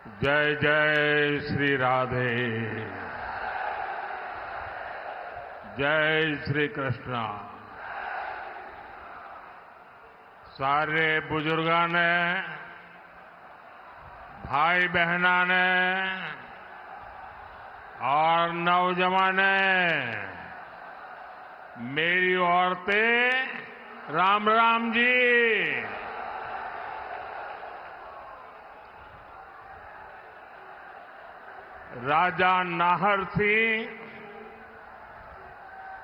जय जय श्री राधे। जय श्री कृष्णा। सारे बुजुर्गों ने, भाई बहना ने और नौजवान ने मेरी ओर से राम राम जी। राजा नाहर सिंह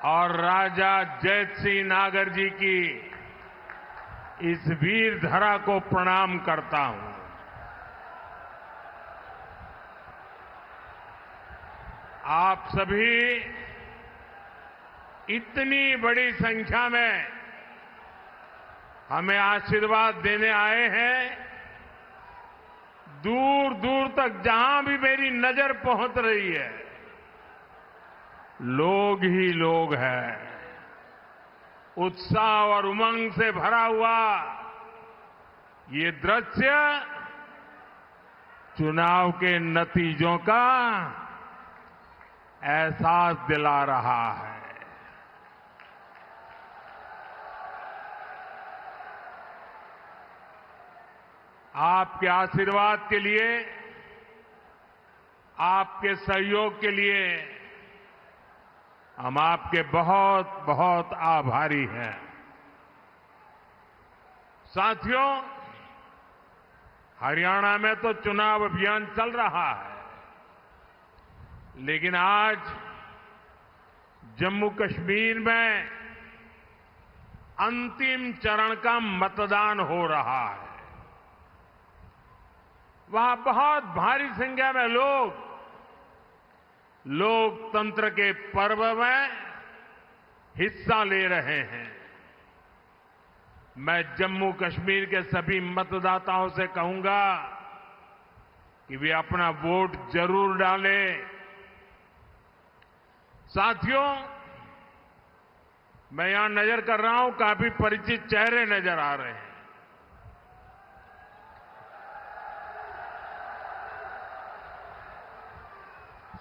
और राजा जैत सिंह नागर जी की इस वीर धरा को प्रणाम करता हूं। आप सभी इतनी बड़ी संख्या में हमें आशीर्वाद देने आए हैं। दूर दूर तक जहां भी मेरी नजर पहुंच रही है, लोग ही लोग हैं। उत्साह और उमंग से भरा हुआ ये दृश्य चुनाव के नतीजों का एहसास दिला रहा है। आपके आशीर्वाद के लिए, आपके सहयोग के लिए हम आपके बहुत बहुत आभारी हैं। साथियों, हरियाणा में तो चुनाव अभियान चल रहा है, लेकिन आज जम्मू कश्मीर में अंतिम चरण का मतदान हो रहा है। वहां बहुत भारी संख्या में लोग लोकतंत्र के पर्व में हिस्सा ले रहे हैं। मैं जम्मू कश्मीर के सभी मतदाताओं से कहूंगा कि वे अपना वोट जरूर डालें। साथियों, मैं यहां नजर कर रहा हूं, काफी परिचित चेहरे नजर आ रहे हैं।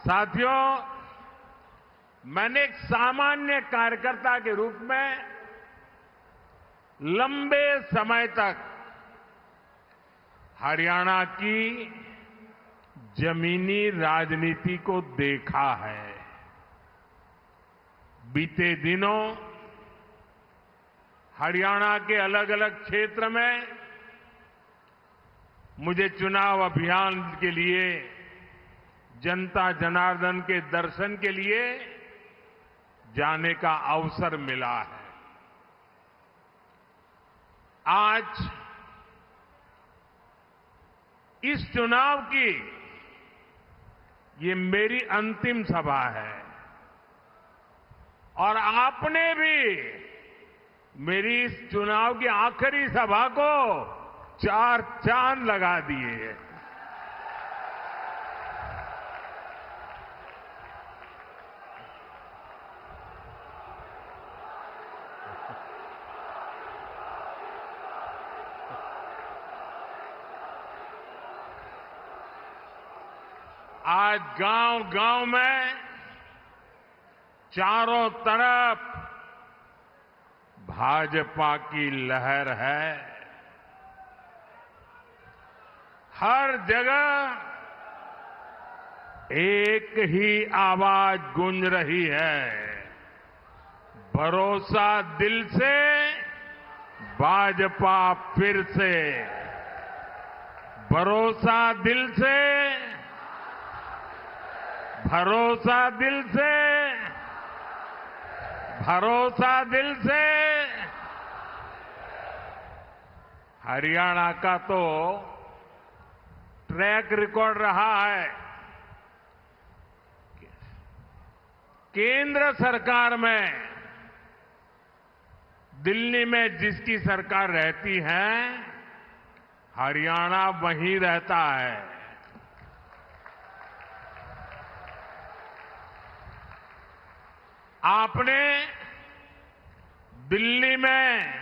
साथियों, मैंने एक सामान्य कार्यकर्ता के रूप में लंबे समय तक हरियाणा की जमीनी राजनीति को देखा है। बीते दिनों हरियाणा के अलग अलग क्षेत्र में मुझे चुनाव अभियान के लिए, जनता जनार्दन के दर्शन के लिए जाने का अवसर मिला है। आज इस चुनाव की ये मेरी अंतिम सभा है और आपने भी मेरी इस चुनाव की आखिरी सभा को 4 चांद लगा दिए हैं। आज गांव-गांव में चारों तरफ भाजपा की लहर है। हर जगह एक ही आवाज गूंज रही है, भरोसा दिल से, भाजपा फिर से। भरोसा दिल से, भरोसा दिल से, भरोसा दिल से। हरियाणा का तो ट्रैक रिकॉर्ड रहा है। केंद्र सरकार में, दिल्ली में जिसकी सरकार रहती है, हरियाणा वहीं रहता है। आपने दिल्ली में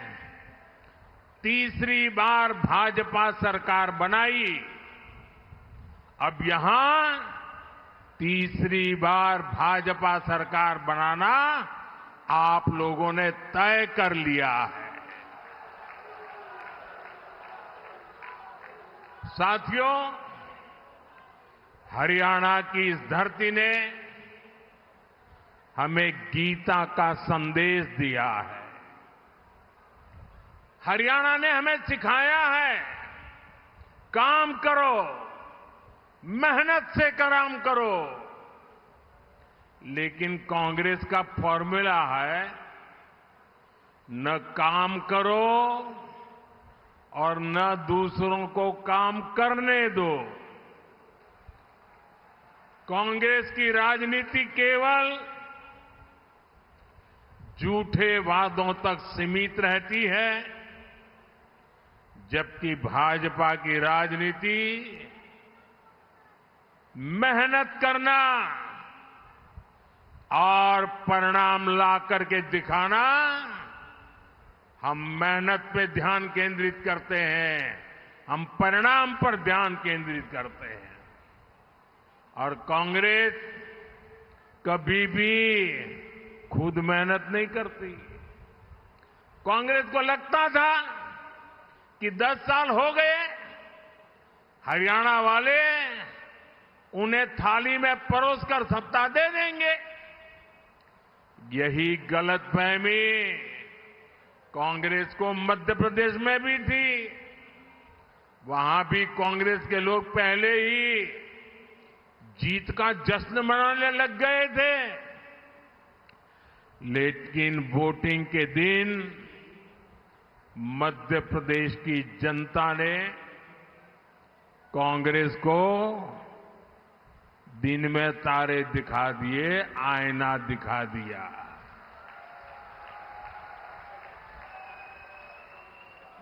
तीसरी बार भाजपा सरकार बनाई अब यहां तीसरी बार भाजपा सरकार बनाना आप लोगों ने तय कर लिया है। साथियों, हरियाणा की इस धरती ने हमें गीता का संदेश दिया है। हरियाणा ने हमें सिखाया है, काम करो, मेहनत से काम करो। लेकिन कांग्रेस का फॉर्मूला है, न काम करो और न दूसरों को काम करने दो। कांग्रेस की राजनीति केवल झूठे वादों तक सीमित रहती है, जबकि भाजपा की राजनीति मेहनत करना और परिणाम ला करके दिखाना। हम मेहनत पे ध्यान केंद्रित करते हैं, हम परिणाम पर ध्यान केंद्रित करते हैं। और कांग्रेस कभी भी खुद मेहनत नहीं करती। कांग्रेस को लगता था कि 10 साल हो गए, हरियाणा वाले उन्हें थाली में परोसकर सत्ता दे देंगे। यही गलतफहमी कांग्रेस को मध्य प्रदेश में भी थी। वहां भी कांग्रेस के लोग पहले ही जीत का जश्न मनाने लग गए थे। लेकिन वोटिंग के दिन मध्य प्रदेश की जनता ने कांग्रेस को दिन में तारे दिखा दिए, आईना दिखा दिया।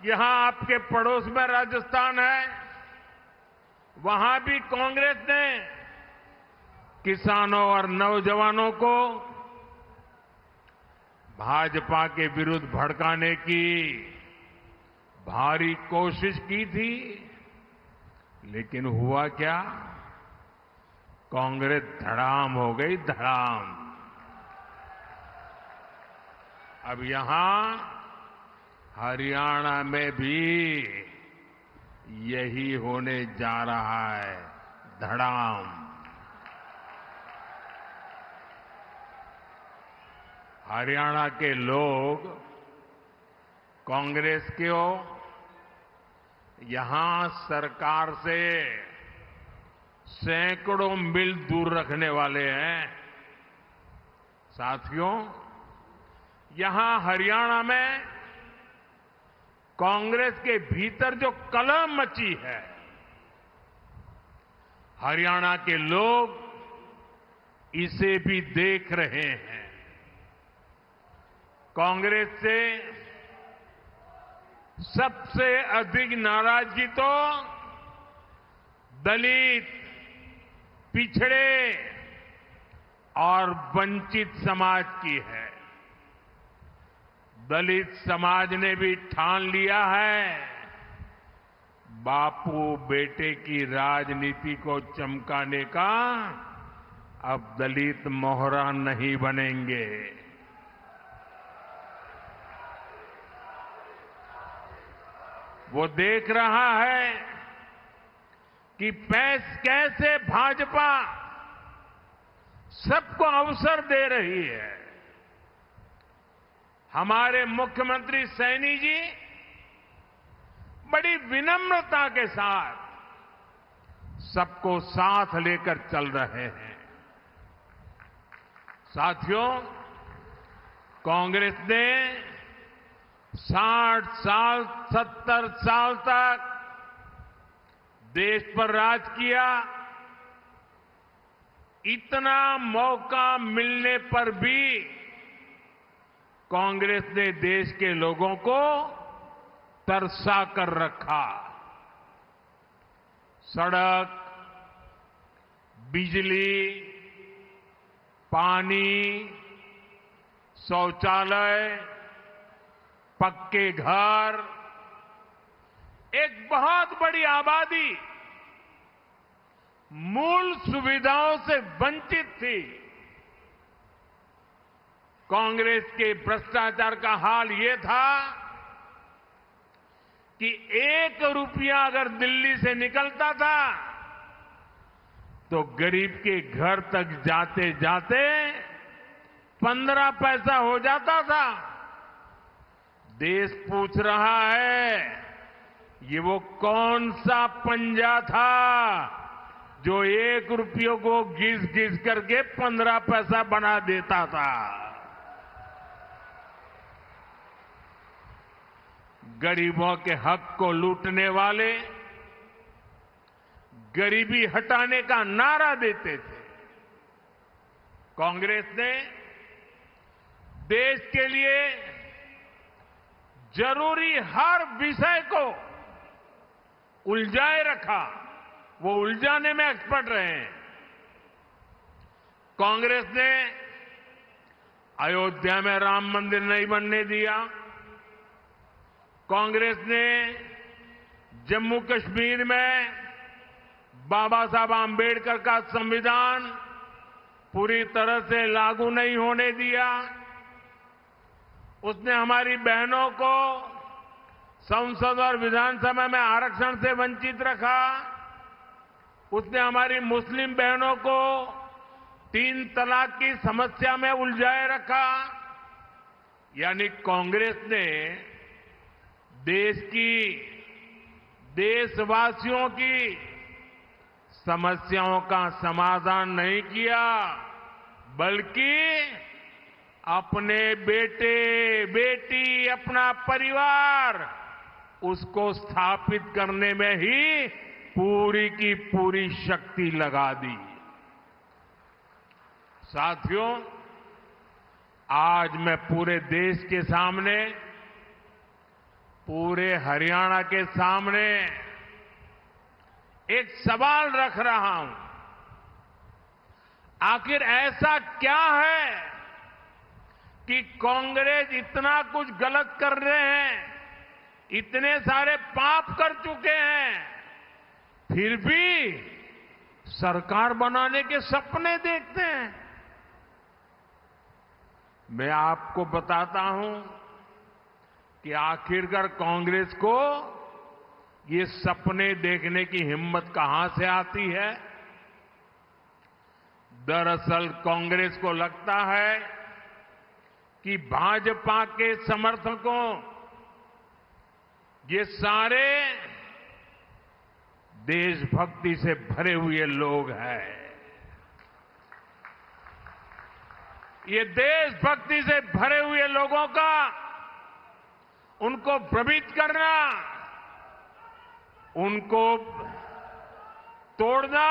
यहां आपके पड़ोस में राजस्थान है, वहां भी कांग्रेस ने किसानों और नौजवानों को भाजपा के विरुद्ध भड़काने की भारी कोशिश की थी। लेकिन हुआ क्या? कांग्रेस धड़ाम हो गई, धड़ाम। अब यहां हरियाणा में भी यही होने जा रहा है, धड़ाम। हरियाणा के लोग कांग्रेस को यहां सरकार से सैकड़ों मील दूर रखने वाले हैं। साथियों, यहां हरियाणा में कांग्रेस के भीतर जो कलह मची है, हरियाणा के लोग इसे भी देख रहे हैं। कांग्रेस से सबसे अधिक नाराजगी तो दलित, पिछड़े और वंचित समाज की है। दलित समाज ने भी ठान लिया है, बापू बेटे की राजनीति को चमकाने का अब दलित मोहरा नहीं बनेंगे। वो देख रहा है कि कैसे भाजपा सबको अवसर दे रही है। हमारे मुख्यमंत्री सैनी जी बड़ी विनम्रता के साथ सबको साथ लेकर चल रहे हैं। साथियों, कांग्रेस ने 60 साल, 70 साल तक देश पर राज किया। इतना मौका मिलने पर भी कांग्रेस ने देश के लोगों को तरसा कर रखा। सड़क, बिजली, पानी, शौचालय, पक्के घर, एक बहुत बड़ी आबादी, मूल सुविधाओं से वंचित थी। कांग्रेस के भ्रष्टाचार का हाल ये था कि 1 रुपया अगर दिल्ली से निकलता था तो गरीब के घर तक जाते जाते 15 पैसा हो जाता था। देश पूछ रहा है, ये वो कौन सा पंजा था जो 1 रुपये को घिस घिस करके 15 पैसा बना देता था। गरीबों के हक को लूटने वाले गरीबी हटाने का नारा देते थे। कांग्रेस ने देश के लिए जरूरी हर विषय को उलझाए रखा। वो उलझाने में एक्सपर्ट रहे हैं। कांग्रेस ने अयोध्या में राम मंदिर नहीं बनने दिया। कांग्रेस ने जम्मू कश्मीर में बाबा साहब आंबेडकर का संविधान पूरी तरह से लागू नहीं होने दिया। उसने हमारी बहनों को संसद और विधानसभा में आरक्षण से वंचित रखा। उसने हमारी मुस्लिम बहनों को 3 तलाक की समस्या में उलझाए रखा। यानी कांग्रेस ने देश की, देशवासियों की समस्याओं का समाधान नहीं किया, बल्कि अपने बेटे बेटी, अपना परिवार, उसको स्थापित करने में ही पूरी की पूरी शक्ति लगा दी। साथियों, आज मैं पूरे देश के सामने, पूरे हरियाणा के सामने एक सवाल रख रहा हूं। आखिर ऐसा क्या है कि कांग्रेस इतना कुछ गलत कर रहे हैं, इतने सारे पाप कर चुके हैं, फिर भी सरकार बनाने के सपने देखते हैं? मैं आपको बताता हूं कि आखिरकार कांग्रेस को ये सपने देखने की हिम्मत कहां से आती है। दरअसल कांग्रेस को लगता है कि भाजपा के समर्थकों, ये सारे देशभक्ति से भरे हुए लोग हैं। ये देशभक्ति से भरे हुए लोगों का उनको भ्रमित करना, उनको तोड़ना,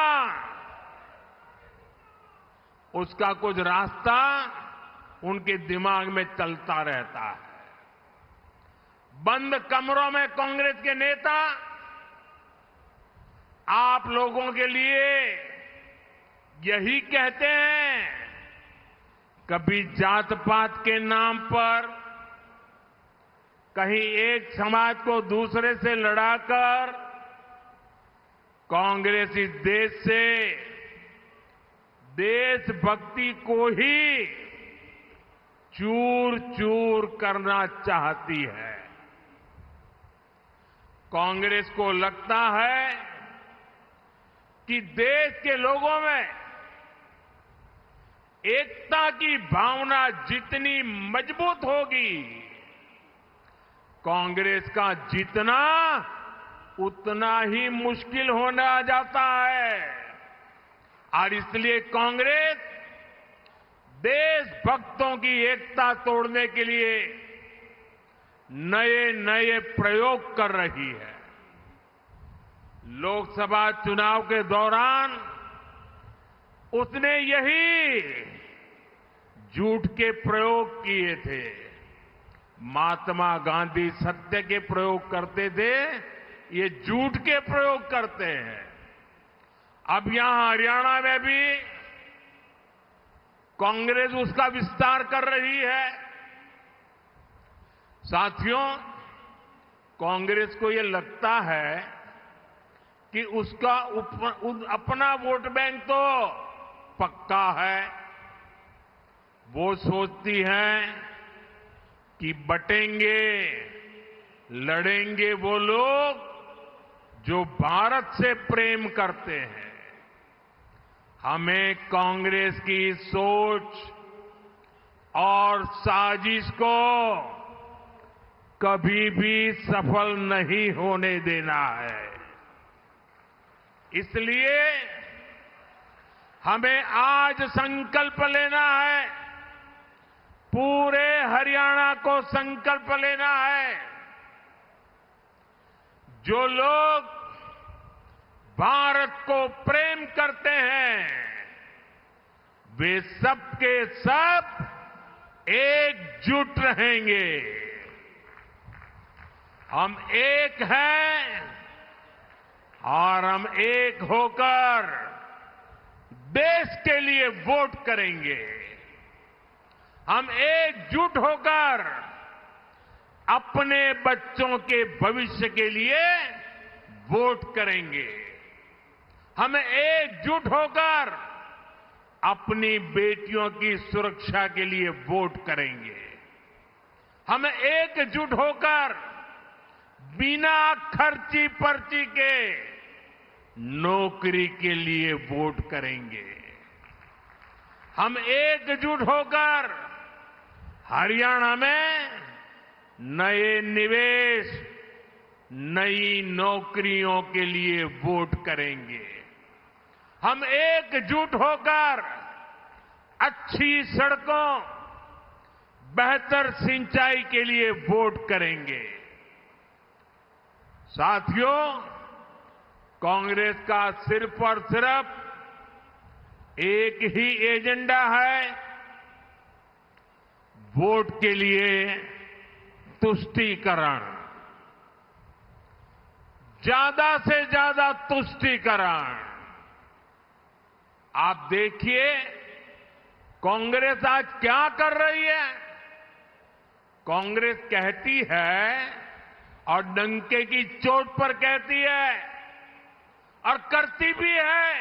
उसका कुछ रास्ता उनके दिमाग में चलता रहता है। बंद कमरों में कांग्रेस के नेता आप लोगों के लिए यही कहते हैं। कभी जात पात के नाम पर कहीं एक समाज को दूसरे से लड़ाकर कांग्रेस इस देश से देशभक्ति को ही चूर चूर करना चाहती है। कांग्रेस को लगता है कि देश के लोगों में एकता की भावना जितनी मजबूत होगी, कांग्रेस का जीतना उतना ही मुश्किल होना जाता है। और इसलिए कांग्रेस देशभक्तों की एकता तोड़ने के लिए नए नए प्रयोग कर रही है। लोकसभा चुनाव के दौरान उसने यही झूठ के प्रयोग किए थे। महात्मा गांधी सत्य के प्रयोग करते थे, ये झूठ के प्रयोग करते हैं। अब यहां हरियाणा में भी कांग्रेस उसका विस्तार कर रही है। साथियों, कांग्रेस को ये लगता है कि उसका अपना वोट बैंक तो पक्का है। वो सोचती हैं कि बटेंगे, लड़ेंगे वो लोग जो भारत से प्रेम करते हैं। हमें कांग्रेस की सोच और साजिश को कभी भी सफल नहीं होने देना है। इसलिए हमें आज संकल्प लेना है, पूरे हरियाणा को संकल्प लेना है। जो लोग भारत को प्रेम करते हैं, वे सबके सब एकजुट रहेंगे। हम एक हैं और हम एक होकर देश के लिए वोट करेंगे। हम एकजुट होकर अपने बच्चों के भविष्य के लिए वोट करेंगे। हम एकजुट होकर अपनी बेटियों की सुरक्षा के लिए वोट करेंगे। हम एकजुट होकर बिना खर्ची पर्ची के नौकरी के लिए वोट करेंगे। हम एकजुट होकर हरियाणा में नए निवेश, नई नौकरियों के लिए वोट करेंगे। हम एकजुट होकर अच्छी सड़कों, बेहतर सिंचाई के लिए वोट करेंगे। साथियों, कांग्रेस का सिर्फ और सिर्फ एक ही एजेंडा है, वोट के लिए तुष्टीकरण, ज्यादा से ज्यादा तुष्टीकरण। आप देखिए कांग्रेस आज क्या कर रही है। कांग्रेस कहती है और डंके की चोट पर कहती है और करती भी है।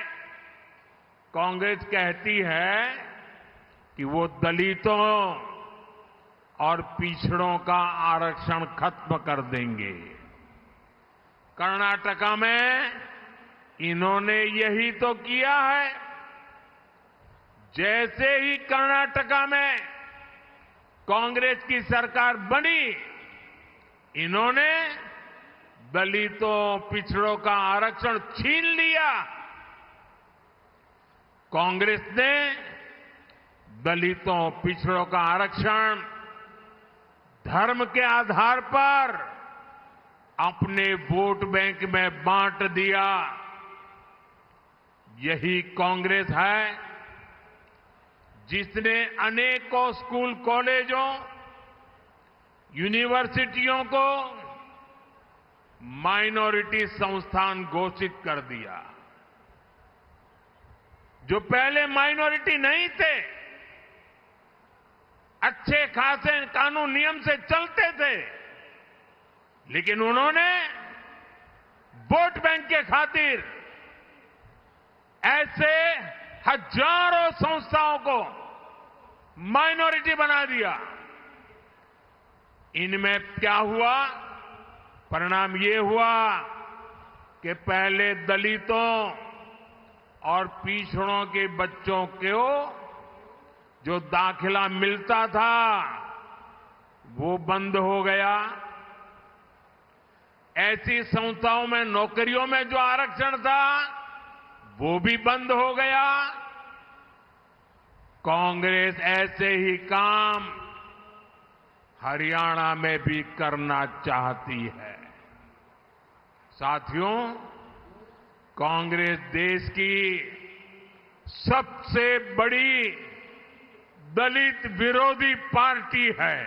कांग्रेस कहती है कि वो दलितों और पिछड़ों का आरक्षण खत्म कर देंगे। कर्नाटका में इन्होंने यही तो किया है। जैसे ही कर्नाटका में कांग्रेस की सरकार बनी, इन्होंने दलितों, पिछड़ों का आरक्षण छीन लिया। कांग्रेस ने दलितों, पिछड़ों का आरक्षण धर्म के आधार पर अपने वोट बैंक में बांट दिया। यही कांग्रेस है जिसने अनेकों स्कूल, कॉलेजों, यूनिवर्सिटियों को माइनॉरिटी संस्थान घोषित कर दिया। जो पहले माइनॉरिटी नहीं थे, अच्छे खासे कानून नियम से चलते थे, लेकिन उन्होंने वोट बैंक के खातिर ऐसे हजारों संस्थाओं को माइनॉरिटी बना दिया। इनमें क्या हुआ? परिणाम ये हुआ कि पहले दलितों और पिछड़ों के बच्चों को जो दाखिला मिलता था वो बंद हो गया। ऐसी संस्थाओं में, नौकरियों में जो आरक्षण था वो भी बंद हो गया। कांग्रेस ऐसे ही काम हरियाणा में भी करना चाहती है। साथियों, कांग्रेस देश की सबसे बड़ी दलित विरोधी पार्टी है।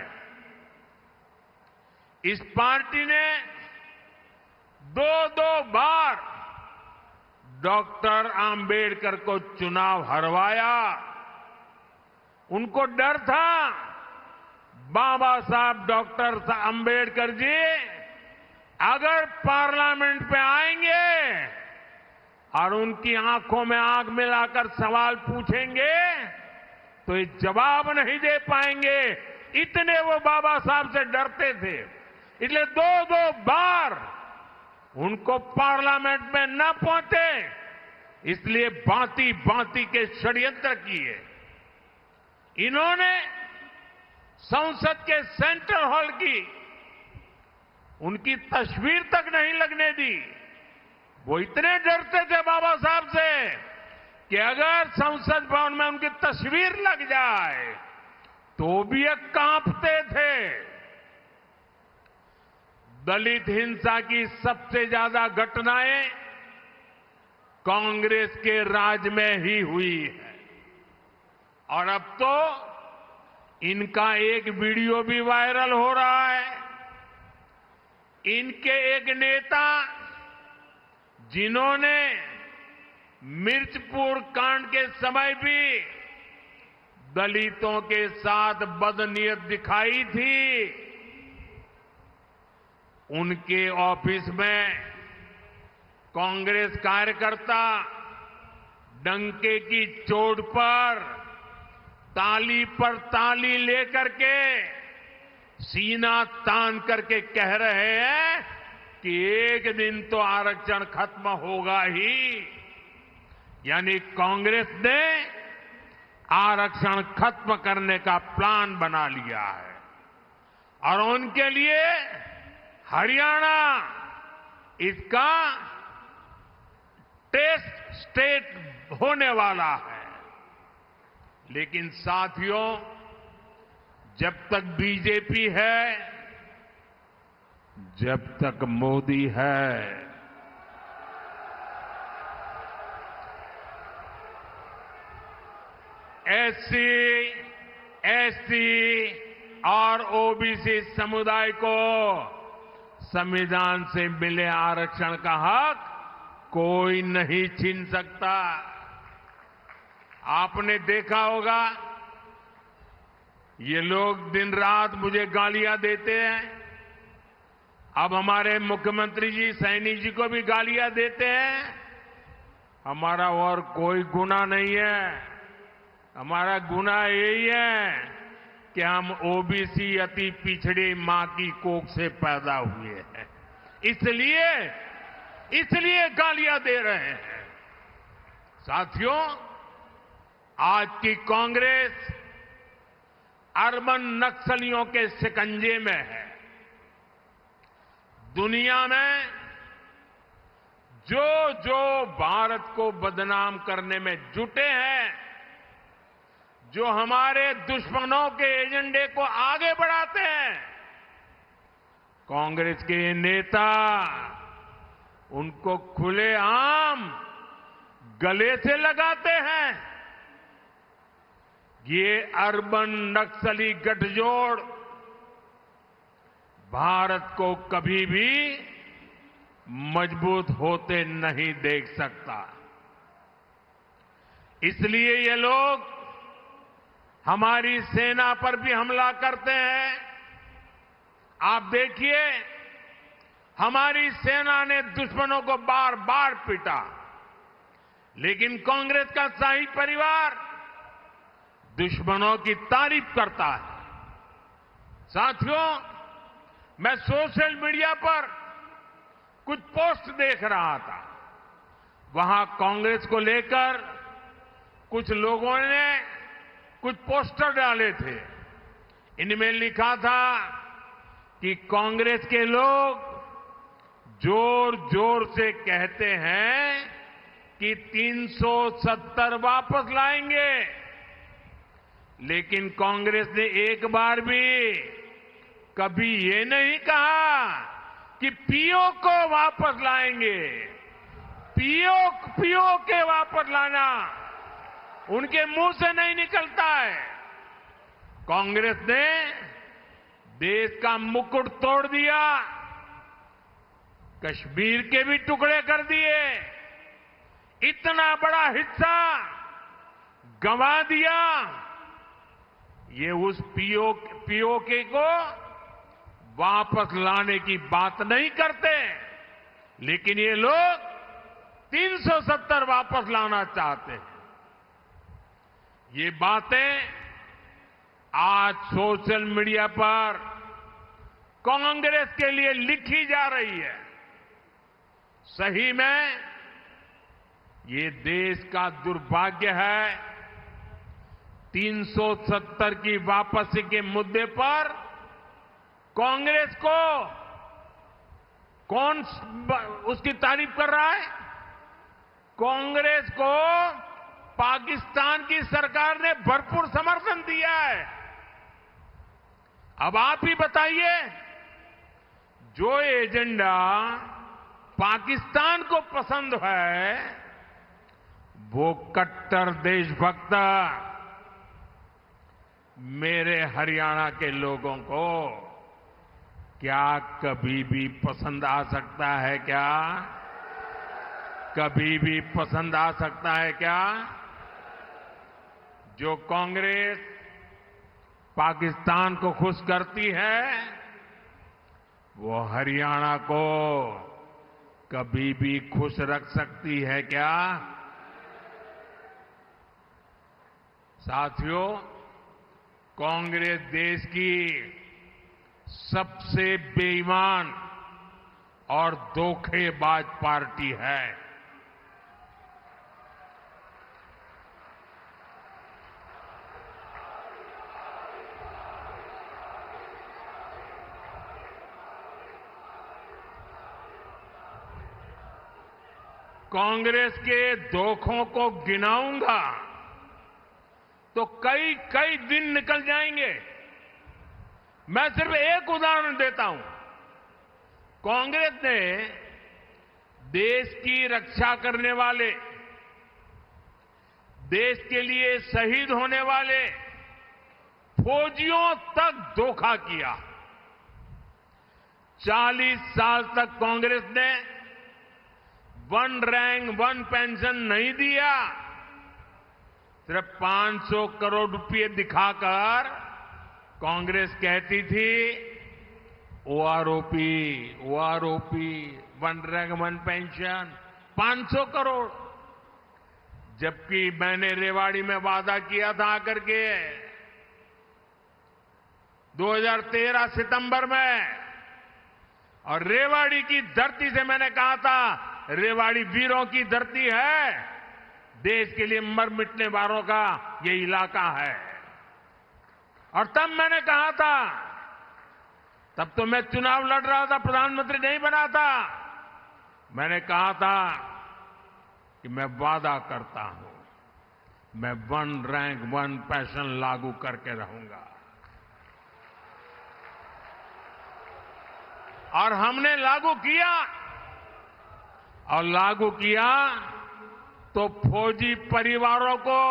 इस पार्टी ने दो बार डॉक्टर आंबेडकर को चुनाव हरवाया। उनको डर था बाबा साहब डॉक्टर आंबेडकर जी अगर पार्लियामेंट पे आएंगे और उनकी आंखों में आंख मिलाकर सवाल पूछेंगे तो ये जवाब नहीं दे पाएंगे, इतने वो बाबा साहब से डरते थे। इसलिए दो दो बार उनको पार्लियामेंट में न पहुंचे, इसलिए भांति भांति के षड्यंत्र किए। इन्होंने संसद के सेंट्रल हॉल की उनकी तस्वीर तक नहीं लगने दी। वो इतने डरते थे बाबा साहब से कि अगर संसद भवन में उनकी तस्वीर लग जाए तो भी ये कांपते थे। दलित हिंसा की सबसे ज्यादा घटनाएं कांग्रेस के राज में ही हुई है और अब तो इनका एक वीडियो भी वायरल हो रहा है। इनके एक नेता जिन्होंने मिर्चपुर कांड के समय भी दलितों के साथ बदनीयत दिखाई थी, उनके ऑफिस में कांग्रेस कार्यकर्ता डंके की चोट पर ताली लेकर के सीना तान करके कह रहे हैं कि एक दिन तो आरक्षण खत्म होगा ही। यानी कांग्रेस ने आरक्षण खत्म करने का प्लान बना लिया है और उनके लिए हरियाणा इसका टेस्ट स्टेट होने वाला है। लेकिन साथियों, जब तक बीजेपी है, जब तक मोदी है, एससी और ओबीसी समुदाय को संविधान से मिले आरक्षण का हक कोई नहीं छीन सकता। आपने देखा होगा ये लोग दिन रात मुझे गालियां देते हैं। अब हमारे मुख्यमंत्री जी सैनी जी को भी गालियां देते हैं। हमारा और कोई गुनाह नहीं है। हमारा गुनाह यही है कि हम ओबीसी अति पिछड़ी मां की कोख से पैदा हुए हैं, इसलिए गालियां दे रहे हैं। साथियों, आज की कांग्रेस अर्बन नक्सलियों के शिकंजे में है। दुनिया में जो भारत को बदनाम करने में जुटे हैं, जो हमारे दुश्मनों के एजेंडे को आगे बढ़ाते हैं, कांग्रेस के नेता उनको खुलेआम गले से लगाते हैं। ये अर्बन नक्सली गठजोड़ भारत को कभी भी मजबूत होते नहीं देख सकता। इसलिए ये लोग हमारी सेना पर भी हमला करते हैं। आप देखिए, हमारी सेना ने दुश्मनों को बार बार पीटा, लेकिन कांग्रेस का शाही परिवार दुश्मनों की तारीफ करता है। साथियों, मैं सोशल मीडिया पर कुछ पोस्ट देख रहा था। वहां कांग्रेस को लेकर कुछ लोगों ने कुछ पोस्टर डाले थे। इनमें लिखा था कि कांग्रेस के लोग जोर जोर से कहते हैं कि 370 वापस लाएंगे, लेकिन कांग्रेस ने एक बार भी कभी ये नहीं कहा कि पीओ को वापस लाएंगे। पीओ के वापस लाना उनके मुंह से नहीं निकलता है। कांग्रेस ने देश का मुकुट तोड़ दिया, कश्मीर के भी टुकड़े कर दिए, इतना बड़ा हिस्सा गंवा दिया। ये उस पीओके को वापस लाने की बात नहीं करते, लेकिन ये लोग 370 वापस लाना चाहते हैं। ये बातें आज सोशल मीडिया पर कांग्रेस के लिए लिखी जा रही है। सही में ये देश का दुर्भाग्य है। 370 की वापसी के मुद्दे पर कांग्रेस को कौन उसकी तारीफ कर रहा है? कांग्रेस को पाकिस्तान की सरकार ने भरपूर समर्थन दिया है। अब आप ही बताइए, जो एजेंडा पाकिस्तान को पसंद है, वो कट्टर देशभक्त मेरे हरियाणा के लोगों को क्या कभी भी पसंद आ सकता है? क्या कभी भी पसंद आ सकता है क्या? जो कांग्रेस पाकिस्तान को खुश करती है, वो हरियाणा को कभी भी खुश रख सकती है क्या? साथियों, कांग्रेस देश की सबसे बेईमान और धोखेबाज पार्टी है। कांग्रेस के धोखों को गिनाऊंगा तो कई कई दिन निकल जाएंगे। मैं सिर्फ एक उदाहरण देता हूं। कांग्रेस ने देश की रक्षा करने वाले, देश के लिए शहीद होने वाले फौजियों तक धोखा किया। 40 साल तक कांग्रेस ने वन रैंक वन पेंशन नहीं दिया। सिर्फ 500 करोड़ रुपए दिखाकर कांग्रेस कहती थी OROP, one rank one pension, 500 crore. जबकि मैंने रेवाड़ी में वादा किया था आकर के 2013 सितंबर में, और रेवाड़ी की धरती से मैंने कहा था, रेवाड़ी वीरों की धरती है, देश के लिए मर मिटने वालों का ये इलाका है। और तब मैंने कहा था, तब तो मैं चुनाव लड़ रहा था, प्रधानमंत्री नहीं बना था, मैंने कहा था कि मैं वादा करता हूं, मैं वन रैंक वन पेंशन लागू करके रहूंगा। और हमने लागू किया, और लागू किया तो फौजी परिवारों को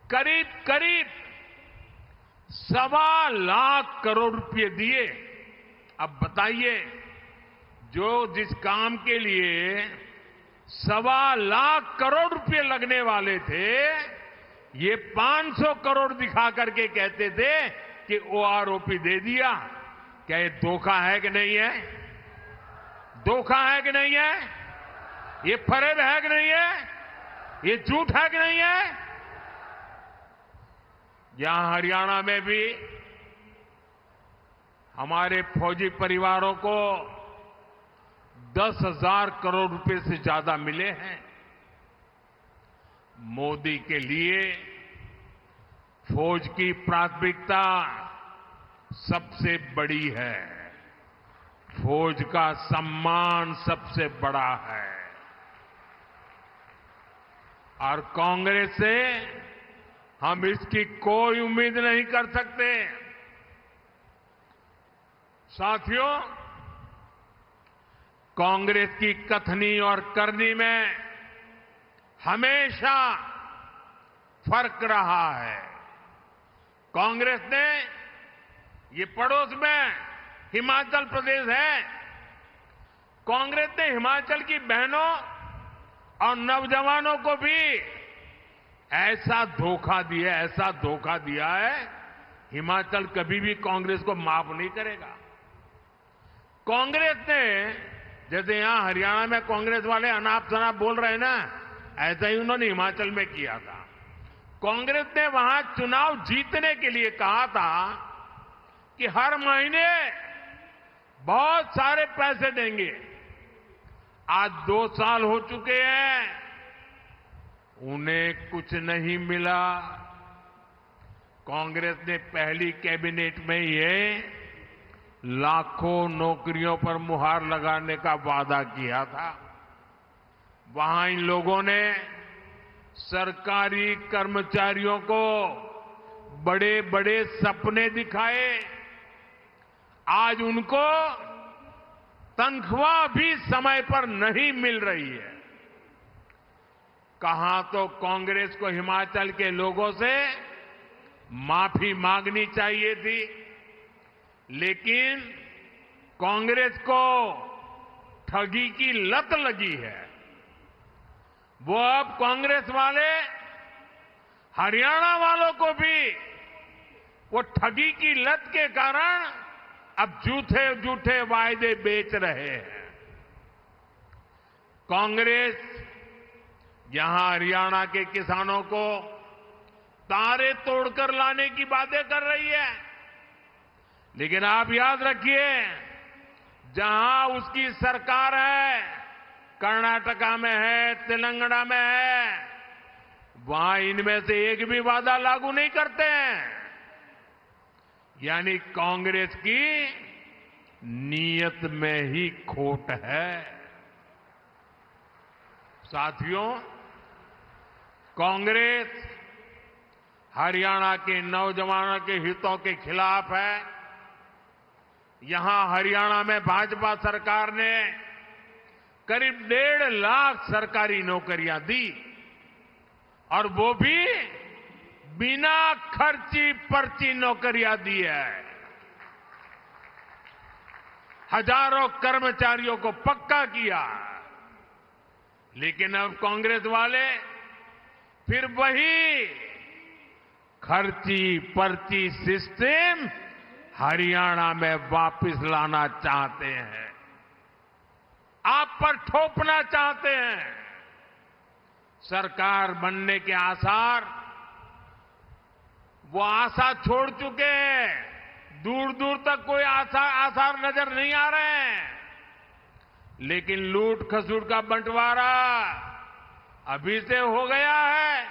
करीब करीब 1.25 लाख करोड़ रुपए दिए। अब बताइए, जो जिस काम के लिए 1.25 लाख करोड़ रुपए लगने वाले थे, ये 500 करोड़ दिखा करके कहते थे कि ओआरओपी दे दिया। क्या ये धोखा है कि नहीं है? धोखा है कि नहीं है? ये फरेब है कि नहीं है? ये झूठ है कि नहीं है? यहां हरियाणा में भी हमारे फौजी परिवारों को 10,000 करोड़ रुपए से ज्यादा मिले हैं। मोदी के लिए फौज की प्राथमिकता सबसे बड़ी है, फौज का सम्मान सबसे बड़ा है। और कांग्रेस से हम इसकी कोई उम्मीद नहीं कर सकते। साथियों, कांग्रेस की कथनी और करनी में हमेशा फर्क रहा है। कांग्रेस ने, ये पड़ोस में हिमाचल प्रदेश है, कांग्रेस ने हिमाचल की बहनों और नौजवानों को भी ऐसा धोखा दिया है, हिमाचल कभी भी कांग्रेस को माफ नहीं करेगा। कांग्रेस ने जैसे यहां हरियाणा में कांग्रेस वाले अनाप शनाप बोल रहे हैं ना, ऐसा ही उन्होंने हिमाचल में किया था। कांग्रेस ने वहां चुनाव जीतने के लिए कहा था कि हर महीने बहुत सारे पैसे देंगे। आज 2 साल हो चुके हैं, उन्हें कुछ नहीं मिला। कांग्रेस ने पहली कैबिनेट में ये लाखों नौकरियों पर मुहर लगाने का वादा किया था। वहां इन लोगों ने सरकारी कर्मचारियों को बड़े बड़े सपने दिखाए। आज उनको तनख्वाह भी समय पर नहीं मिल रही है। कहां तो कांग्रेस को हिमाचल के लोगों से माफी मांगनी चाहिए थी, लेकिन कांग्रेस को ठगी की लत लगी है। वो अब कांग्रेस वाले हरियाणा वालों को भी वो ठगी की लत के कारण अब झूठे झूठे वायदे बेच रहे हैं। कांग्रेस यहां हरियाणा के किसानों को तारे तोड़कर लाने की बातें कर रही है, लेकिन आप याद रखिए, जहां उसकी सरकार है, कर्नाटका में है, तेलंगाना में है, वहां इनमें से एक भी वादा लागू नहीं करते हैं। यानी कांग्रेस की नीयत में ही खोट है। साथियों, कांग्रेस हरियाणा के नौजवानों के हितों के खिलाफ है। यहां हरियाणा में भाजपा सरकार ने करीब 1.5 लाख सरकारी नौकरियां दी, और वो भी बिना खर्ची पर्ची नौकरियां दी है। हजारों कर्मचारियों को पक्का किया। लेकिन अब कांग्रेस वाले फिर वही खर्ची पर्ची सिस्टम हरियाणा में वापस लाना चाहते हैं, आप पर थोपना चाहते हैं। सरकार बनने के आसार, वो आशा छोड़ चुके हैं। दूर दूर तक कोई आसार नजर नहीं आ रहे हैं। लेकिन लूट खसूट का बंटवारा अभी से हो गया है।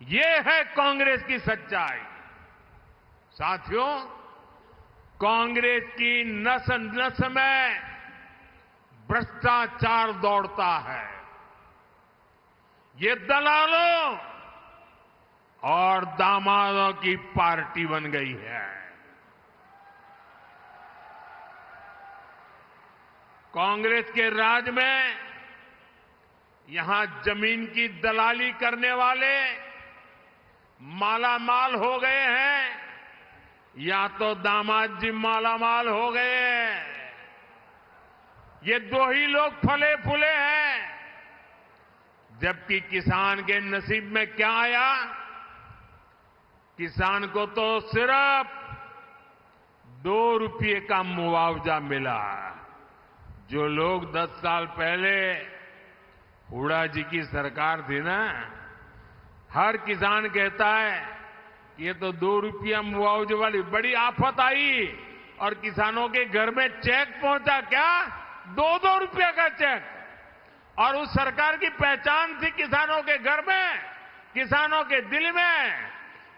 ये है कांग्रेस की सच्चाई। साथियों, कांग्रेस की नस नस में भ्रष्टाचार दौड़ता है। ये दलालों और दामादों की पार्टी बन गई है। कांग्रेस के राज में यहां जमीन की दलाली करने वाले मालामाल हो गए हैं, या तो दामाद जी मालामाल हो गए हैं। ये 2 ही लोग फले फूले हैं। जबकि किसान के नसीब में क्या आया? किसान को तो सिर्फ 2 रुपये का मुआवजा मिला। जो लोग 10 साल पहले हुड्डा जी की सरकार थी ना, हर किसान कहता है कि ये तो 2 रुपया मुआवजे वाली बड़ी आफत आई, और किसानों के घर में चेक पहुंचा क्या? 2-2 रुपया का चेक। और उस सरकार की पहचान थी किसानों के घर में, किसानों के दिल में,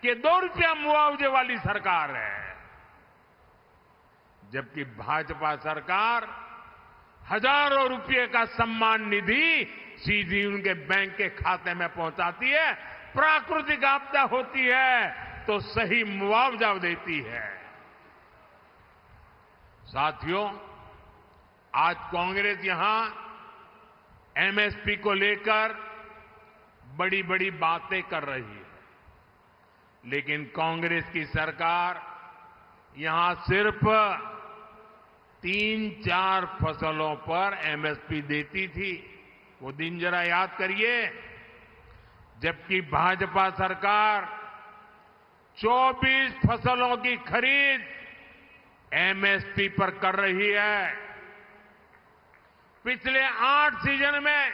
कि 2 रुपया मुआवजे वाली सरकार है। जबकि भाजपा सरकार हजारों रुपये का सम्मान निधि सीधी उनके बैंक के खाते में पहुंचाती है। प्राकृतिक आपदा होती है तो सही मुआवजा देती है। साथियों, आज कांग्रेस यहां एमएसपी को लेकर बड़ी बड़ी बातें कर रही है, लेकिन कांग्रेस की सरकार यहां सिर्फ 3-4 फसलों पर एमएसपी देती थी। वो दिन जरा याद करिए, जबकि भाजपा सरकार 24 फसलों की खरीद एमएसपी पर कर रही है। पिछले 8 सीजन में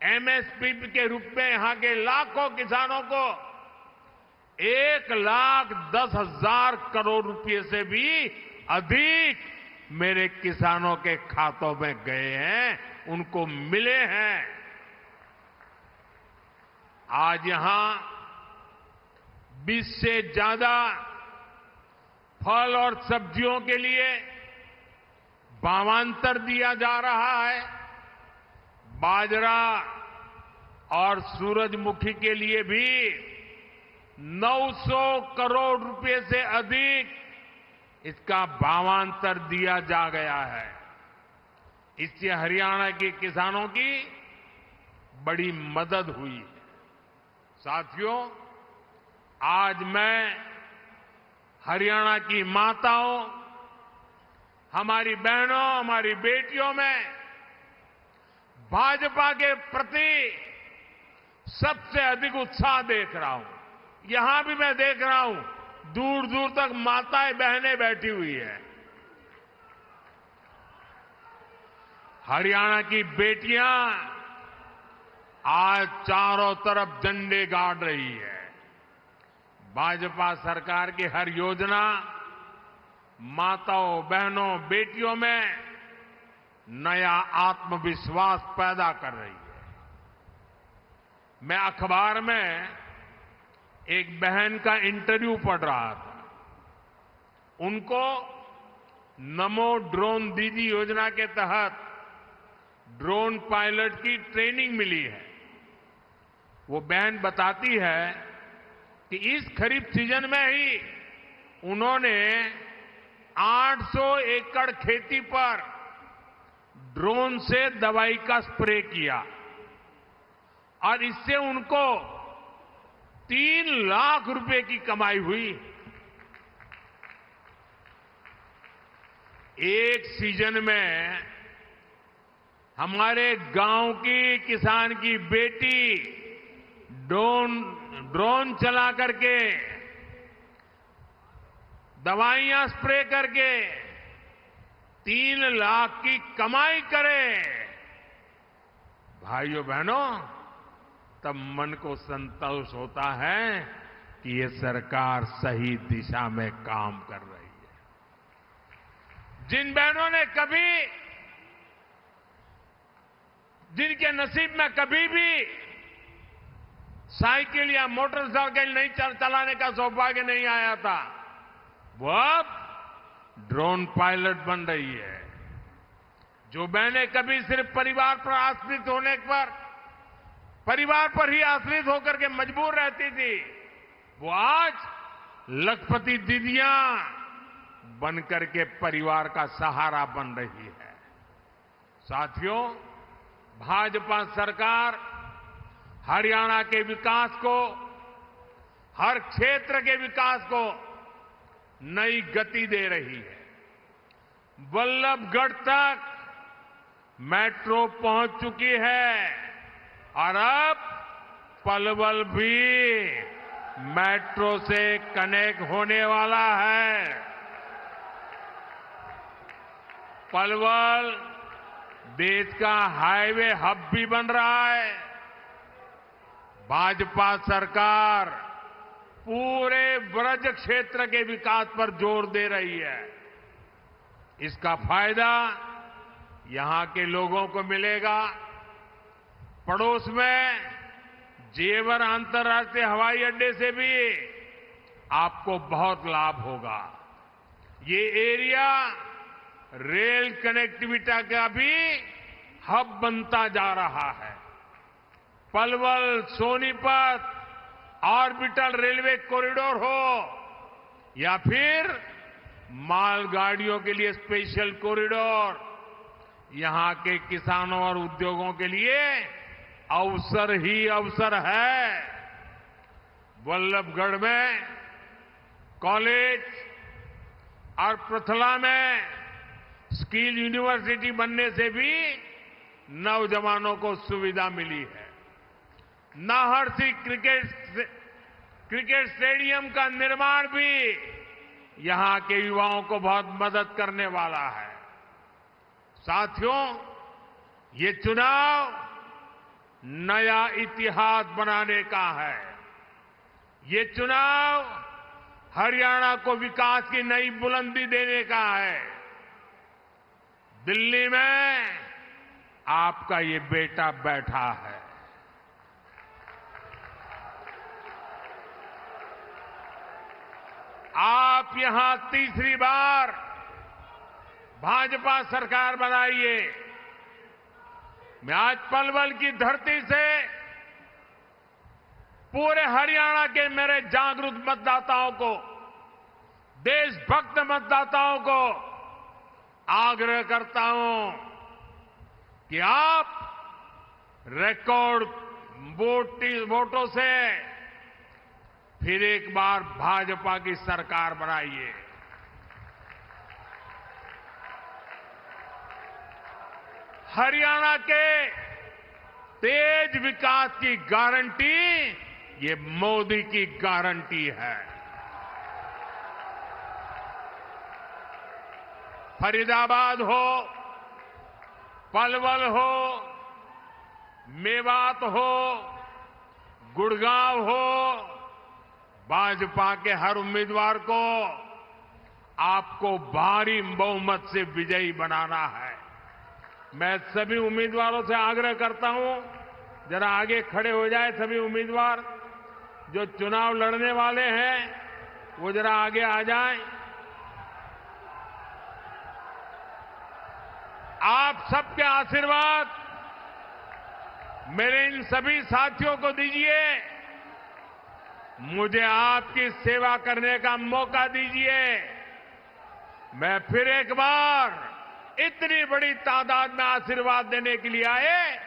एमएसपी के रूप में यहां के लाखों किसानों को 1,10,000 करोड़ रुपए से भी अधिक मेरे किसानों के खातों में गए हैं, उनको मिले हैं। आज यहां 20 से ज्यादा फल और सब्जियों के लिए भावांतर दिया जा रहा है। बाजरा और सूरजमुखी के लिए भी 900 करोड़ रुपए से अधिक इसका भावांतर दिया जा गया है। इससे हरियाणा के किसानों की बड़ी मदद हुई है। साथियों, आज मैं हरियाणा की माताओं, हमारी बहनों, हमारी बेटियों में भाजपा के प्रति सबसे अधिक उत्साह देख रहा हूं। यहां भी मैं देख रहा हूं, दूर दूर तक माताएं बहनें बैठी हुई है। हरियाणा की बेटियां आज चारों तरफ झंडे गाड़ रही है। भाजपा सरकार की हर योजना माताओं, बहनों, बेटियों में नया आत्मविश्वास पैदा कर रही है। मैं अखबार में एक बहन का इंटरव्यू पढ़ रहा था। उनको नमो ड्रोन दीदी योजना के तहत ड्रोन पायलट की ट्रेनिंग मिली है। वो बहन बताती है कि इस खरीफ सीजन में ही उन्होंने 800 एकड़ खेती पर ड्रोन से दवाई का स्प्रे किया और इससे उनको 3 लाख रुपए की कमाई हुई। एक सीजन में हमारे गांव की किसान की बेटी ड्रोन चला करके, दवाइयां स्प्रे करके 3 लाख की कमाई करे। भाइयों बहनों, तब मन को संतोष होता है कि ये सरकार सही दिशा में काम कर रही है। जिन बहनों ने कभी, जिनके नसीब में कभी भी साइकिल या मोटरसाइकिल नहीं चलाने का सौभाग्य नहीं आया था, वो अब ड्रोन पायलट बन रही है। जो बहनें कभी सिर्फ परिवार पर आश्रित होने पर, परिवार पर ही आश्रित होकर के मजबूर रहती थी, वो आज लखपति दीदियां बनकर के परिवार का सहारा बन रही है। साथियों, भाजपा सरकार हरियाणा के विकास को, हर क्षेत्र के विकास को नई गति दे रही है। बल्लभगढ़ तक मेट्रो पहुंच चुकी है और अब पलवल भी मेट्रो से कनेक्ट होने वाला है। पलवल देश का हाईवे हब भी बन रहा है। भाजपा सरकार पूरे ब्रज क्षेत्र के विकास पर जोर दे रही है। इसका फायदा यहां के लोगों को मिलेगा। पड़ोस में जेवर अंतर्राष्ट्रीय हवाई अड्डे से भी आपको बहुत लाभ होगा। ये एरिया रेल कनेक्टिविटी का भी हब बनता जा रहा है। Palwal, Sonipat orbital railway corridor हो या फिर मालगाड़ियों के लिए स्पेशल कॉरिडोर, यहां के किसानों और उद्योगों के लिए अवसर ही अवसर है। बल्लभगढ़ में कॉलेज और पृथला में स्किल यूनिवर्सिटी बनने से भी नौजवानों को सुविधा मिली है। नाहरसी क्रिकेट स्टेडियम का निर्माण भी यहां के युवाओं को बहुत मदद करने वाला है। साथियों, ये चुनाव नया इतिहास बनाने का है। ये चुनाव हरियाणा को विकास की नई बुलंदी देने का है। दिल्ली में आपका ये बेटा बैठा है। आप यहां तीसरी बार भाजपा सरकार बनाइए। मैं आज पलवल की धरती से पूरे हरियाणा के मेरे जागरूक मतदाताओं को, देशभक्त मतदाताओं को आग्रह करता हूं कि आप रिकॉर्ड वोटों से फिर एक बार भाजपा की सरकार बनाइए। हरियाणा के तेज विकास की गारंटी ये मोदी की गारंटी है। फरीदाबाद हो, पलवल हो, मेवात हो, गुड़गांव हो, भाजपा के हर उम्मीदवार को आपको भारी बहुमत से विजयी बनाना है। मैं सभी उम्मीदवारों से आग्रह करता हूं, जरा आगे खड़े हो जाए सभी उम्मीदवार जो चुनाव लड़ने वाले हैं, वो जरा आगे आ जाएं। आप सबके आशीर्वाद मेरे इन सभी साथियों को दीजिए। मुझे आपकी सेवा करने का मौका दीजिए। मैं फिर एक बार इतनी बड़ी तादाद में आशीर्वाद देने के लिए आए,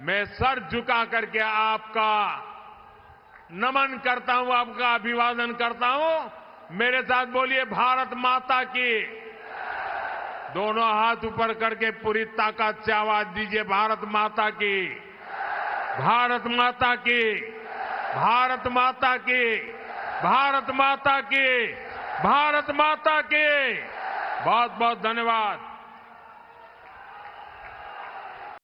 मैं सर झुका करके आपका नमन करता हूं, आपका अभिवादन करता हूं। मेरे साथ बोलिए भारत माता की। दोनों हाथ ऊपर करके पूरी ताकत से आवाज दीजिए, भारत माता की, भारत माता की, भारत माता की, भारत माता की, भारत माता की। बहुत बहुत धन्यवाद।